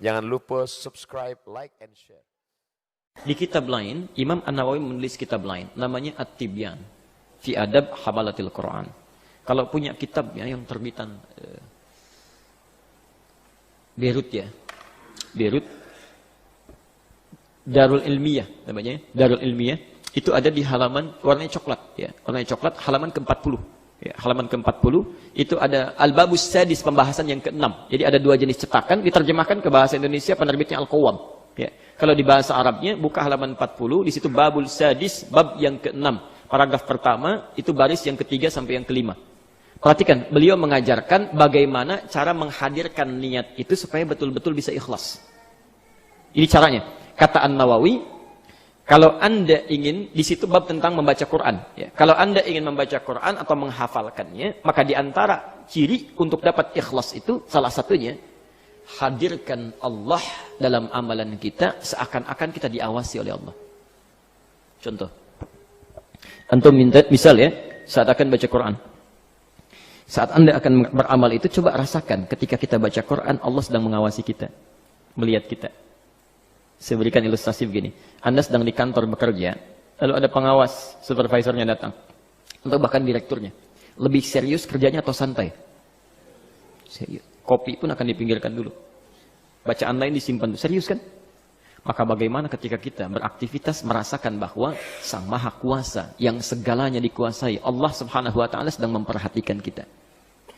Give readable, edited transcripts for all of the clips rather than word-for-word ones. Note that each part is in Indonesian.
Jangan lupa subscribe, like, and share. Di kitab lain, Imam An-Nawawi menulis kitab lain, namanya At-Tibyan fi Adab Hamalatil Quran. Kalau punya kitab ya, yang terbitan Beirut ya, Beirut, Darul Ilmiyah namanya, Darul Ilmiyah, itu ada di halaman warnanya coklat ya, warnanya coklat, halaman ke-40. Ya, halaman ke-40 itu ada Al-Babus Sadis, pembahasan yang ke-6. Jadi ada dua jenis cetakan, diterjemahkan ke bahasa Indonesia penerbitnya Al-Qawwam. Ya. Kalau di bahasa Arabnya buka halaman 40, di situ Babul Sadis, bab yang ke-6. Paragraf pertama itu baris yang ketiga sampai yang kelima. Perhatikan, beliau mengajarkan bagaimana cara menghadirkan niat itu supaya betul-betul bisa ikhlas. Ini caranya. Kata An-Nawawi, kalau Anda ingin, di situ bab tentang membaca Quran. Ya. Kalau Anda ingin membaca Quran atau menghafalkannya, maka di antara ciri untuk dapat ikhlas itu, salah satunya, hadirkan Allah dalam amalan kita seakan-akan kita diawasi oleh Allah. Contoh. Antum minta, misal ya, saat akan baca Quran. Saat Anda akan beramal itu, coba rasakan ketika kita baca Quran, Allah sedang mengawasi kita, melihat kita. Saya berikan ilustrasi begini. Anda sedang di kantor bekerja, lalu ada pengawas, supervisornya datang, atau bahkan direkturnya. Lebih serius kerjanya atau santai? Serius. Kopi pun akan dipinggirkan dulu. Bacaan lain disimpan dulu. Serius kan? Maka bagaimana ketika kita beraktivitas merasakan bahwa Sang Maha Kuasa yang segalanya dikuasai, Allah Subhanahu wa taala sedang memperhatikan kita.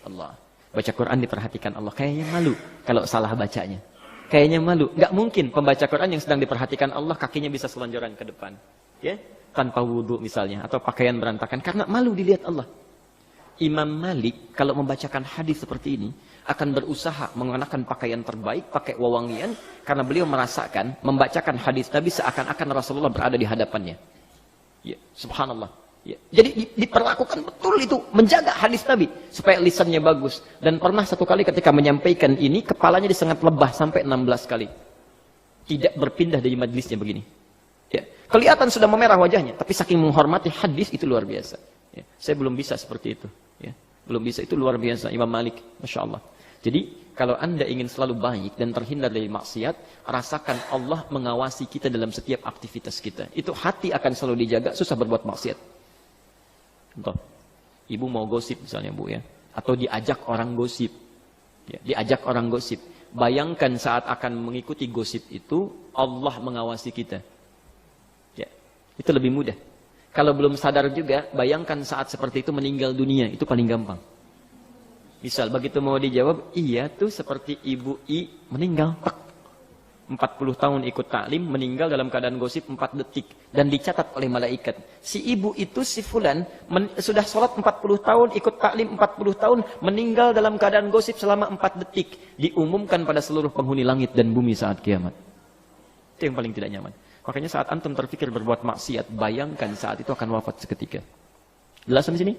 Allah. Baca Quran diperhatikan Allah. Kayaknya malu kalau salah bacanya. Kayaknya malu. Nggak mungkin pembaca Quran yang sedang diperhatikan Allah kakinya bisa selonjoran ke depan. Ya? Tanpa wudhu misalnya. Atau pakaian berantakan. Karena malu dilihat Allah. Imam Malik kalau membacakan hadis seperti ini akan berusaha mengenakan pakaian terbaik, pakai wewangian, karena beliau merasakan membacakan hadis Nabi seakan-akan Rasulullah berada di hadapannya. Ya, subhanallah. Ya. Jadi diperlakukan betul itu, menjaga hadis Nabi supaya lisannya bagus. Dan pernah satu kali ketika menyampaikan ini, kepalanya disengat lebah sampai 16 kali. Tidak berpindah dari majlisnya begini. Ya. Kelihatan sudah memerah wajahnya, tapi saking menghormati hadis itu luar biasa. Ya. Saya belum bisa seperti itu. Ya. Belum bisa, itu luar biasa Imam Malik, Masya Allah. Jadi kalau Anda ingin selalu baik dan terhindar dari maksiat, rasakan Allah mengawasi kita dalam setiap aktivitas kita. Itu hati akan selalu dijaga, susah berbuat maksiat. Contoh, ibu mau gosip misalnya Bu ya, atau diajak orang gosip. Ya, diajak orang gosip. Bayangkan saat akan mengikuti gosip itu, Allah mengawasi kita. Ya, itu lebih mudah. Kalau belum sadar juga, bayangkan saat seperti itu meninggal dunia, itu paling gampang. Misal begitu mau dijawab, iya tuh seperti Ibu I meninggal. 40 tahun ikut taklim, meninggal dalam keadaan gosip 4 detik. Dan dicatat oleh malaikat. Si ibu itu, si fulan, sudah sholat 40 tahun, ikut taklim 40 tahun, meninggal dalam keadaan gosip selama 4 detik. Diumumkan pada seluruh penghuni langit dan bumi saat kiamat. Itu yang paling tidak nyaman. Makanya saat antum terpikir berbuat maksiat, bayangkan saat itu akan wafat seketika. Jelas di sini?